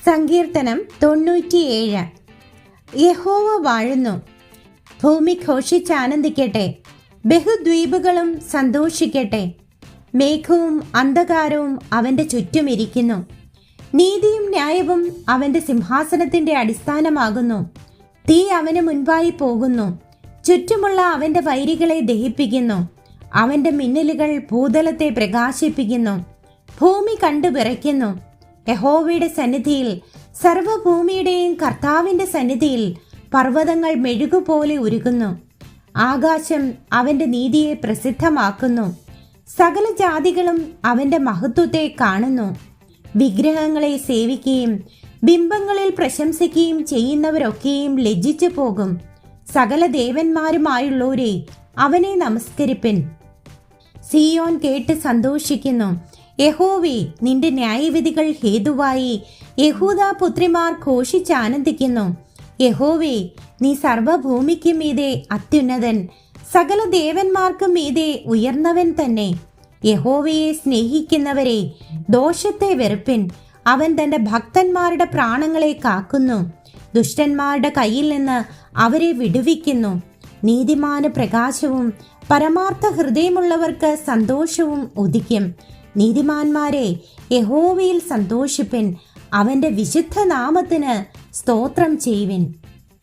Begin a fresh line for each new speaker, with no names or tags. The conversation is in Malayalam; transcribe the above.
സങ്കീർത്തനം 97. യഹോവ വാഴുന്നു. ഭൂമി ഘോഷിച്ചാനന്ദിക്കട്ടെ, ബഹുദ്വീപുകളും സന്തോഷിക്കട്ടെ. മേഘവും അന്ധകാരവും അവന്റെ ചുറ്റുമിരിക്കുന്നു. നീതിയും ന്യായവും അവന്റെ സിംഹാസനത്തിന്റെ അടിസ്ഥാനമാകുന്നു. തീ അവന് മുൻപായി പോകുന്നു, ചുറ്റുമുള്ള അവന്റെ വൈരികളെ ദഹിപ്പിക്കുന്നു. അവന്റെ മിന്നലുകൾ ഭൂതലത്തെ പ്രകാശിപ്പിക്കുന്നു, ഭൂമി കണ്ടു വിറയ്ക്കുന്നു. യഹോവയുടെ സന്നിധിയിൽ, സർവ്വഭൂമിയുടെയും കർത്താവിന്റെ സന്നിധിയിൽ പർവ്വതങ്ങൾ മെഴുകുപോലെ ഉരുകുന്നു. ആകാശം അവന്റെ നീതിയെ പ്രസിദ്ധമാക്കുന്നു. സകല ജാതികളും അവന്റെ മഹത്വത്തെ കാണുന്നു. വിഗ്രഹങ്ങളെ സേവിക്കുകയും ബിംബങ്ങളിൽ പ്രശംസിക്കുകയും ചെയ്യുന്നവരൊക്കെയും ലജ്ജിച്ചു പോകും. സകല ദേവന്മാരുമായുള്ളവരെ അവനെ നമസ്കരിപ്പിൻ. സിയോൻ കേട്ട് സന്തോഷിക്കുന്നു. യഹോവേ, നിന്റെ ന്യായവിധികൾ ഹേതുവായി യഹൂദാ പുത്രിമാർ ഘോഷിച്ചാനന്ദിക്കുന്നു. യഹോവേ, നീ സർവ്വഭൂമിക്ക് മീതെ അത്യുന്നതൻ, സകല ദേവന്മാർക്കും മീതെ ഉയർന്നവൻ തന്നെ. യഹോവയെ സ്നേഹിക്കുന്നവരെ, ദോഷത്തെ വെറുപ്പിൻ. അവൻ തന്റെ ഭക്തന്മാരുടെ പ്രാണങ്ങളെ കാക്കുന്നു, ദുഷ്ടന്മാരുടെ കയ്യിൽ നിന്ന് അവരെ വിടുവിക്കുന്നു. നീതിമാന് പ്രകാശവും പരമാർത്ഥ ഹൃദയമുള്ളവർക്ക് സന്തോഷവും ഉദിക്കും. നീതിമാന്മാരെ, യഹോവയിൽ സന്തോഷിപ്പിൻ, അവന്റെ വിശുദ്ധ നാമത്തിന് സ്തോത്രം ചെയ്യുവിൻ.